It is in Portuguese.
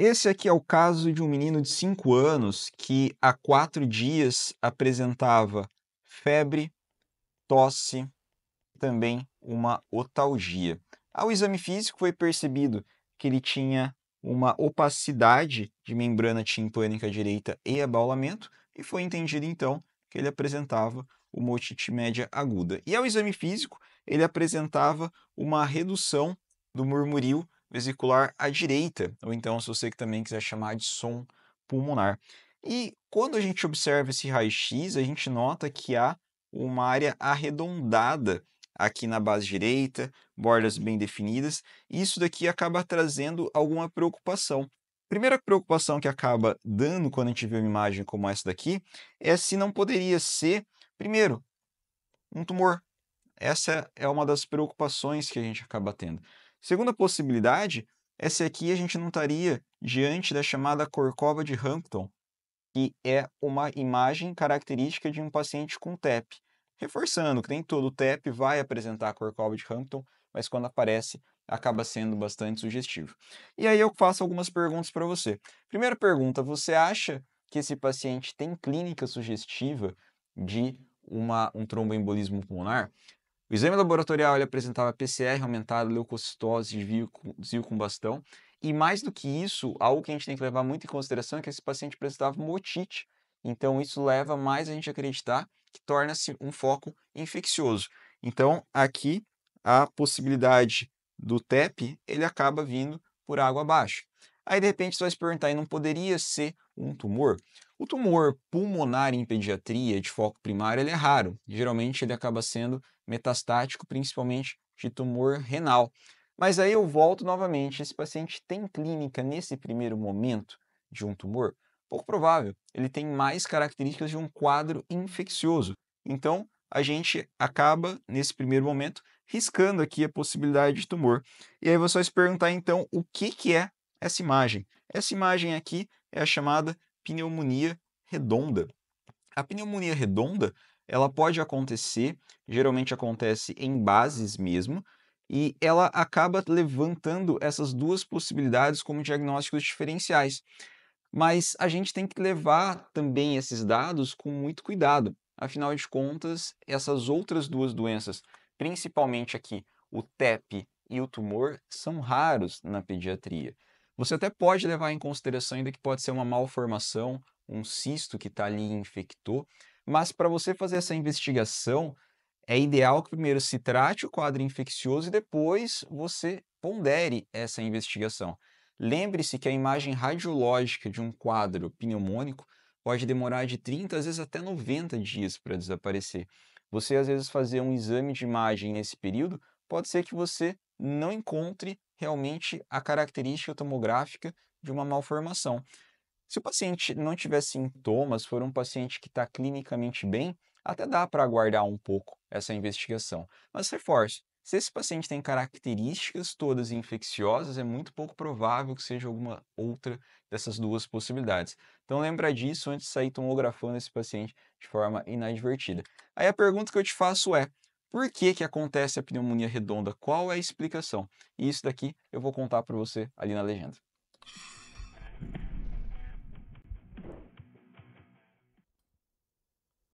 Esse aqui é o caso de um menino de 5 anos que há 4 dias apresentava febre, tosse, também uma otalgia. Ao exame físico foi percebido que ele tinha uma opacidade de membrana timpânica direita e abaulamento, e foi entendido então que ele apresentava uma otite média aguda. E ao exame físico, ele apresentava uma redução do murmúrio vesicular à direita, ou então, se você também quiser chamar de som pulmonar. E quando a gente observa esse raio-x, a gente nota que há uma área arredondada aqui na base direita, bordas bem definidas, e isso daqui acaba trazendo alguma preocupação. Primeira preocupação que acaba dando quando a gente vê uma imagem como essa daqui é se não poderia ser, primeiro, um tumor. Essa é uma das preocupações que a gente acaba tendo. Segunda possibilidade é se aqui a gente não estaria diante da chamada corcova de Hampton, que é uma imagem característica de um paciente com TEP. Reforçando que nem todo TEP vai apresentar a corcova de Hampton, mas quando aparece, acaba sendo bastante sugestivo. E aí eu faço algumas perguntas para você. Primeira pergunta, você acha que esse paciente tem clínica sugestiva de um tromboembolismo pulmonar? O exame laboratorial ele apresentava PCR aumentada, leucocitose, desvio com bastão. E mais do que isso, algo que a gente tem que levar muito em consideração é que esse paciente apresentava uma otite. Então, isso leva mais a gente a acreditar que torna-se um foco infeccioso. Então, aqui, a possibilidade do TEP, ele acaba vindo por água abaixo. Aí, de repente, você vai se perguntar, e não poderia ser um tumor? O tumor pulmonar em pediatria de foco primário, ele é raro. Geralmente, ele acaba sendo metastático, principalmente de tumor renal. Mas aí eu volto novamente, esse paciente tem clínica nesse primeiro momento de um tumor? Pouco provável, ele tem mais características de um quadro infeccioso. Então, a gente acaba, nesse primeiro momento, riscando aqui a possibilidade de tumor. E aí você vai se perguntar, então, o que é essa imagem? Essa imagem aqui é a chamada pneumonia redonda. A pneumonia redonda, ela pode acontecer, geralmente acontece em bases mesmo, e ela acaba levantando essas duas possibilidades como diagnósticos diferenciais. Mas a gente tem que levar também esses dados com muito cuidado. Afinal de contas, essas outras duas doenças, principalmente aqui o TEP e o tumor, são raros na pediatria. Você até pode levar em consideração ainda que pode ser uma malformação, um cisto que está ali e infectou, mas para você fazer essa investigação, é ideal que primeiro se trate o quadro infeccioso e depois você pondere essa investigação. Lembre-se que a imagem radiológica de um quadro pneumônico pode demorar de 30, às vezes até 90 dias para desaparecer. Você, às vezes, fazer um exame de imagem nesse período, pode ser que você não encontre realmente a característica tomográfica de uma malformação. Se o paciente não tiver sintomas, for um paciente que está clinicamente bem, até dá para aguardar um pouco essa investigação. Mas reforço, se esse paciente tem características todas infecciosas, é muito pouco provável que seja alguma outra dessas duas possibilidades. Então lembra disso antes de sair tomografando esse paciente de forma inadvertida. Aí a pergunta que eu te faço é, por que acontece a pneumonia redonda? Qual é a explicação? E isso daqui eu vou contar para você ali na legenda.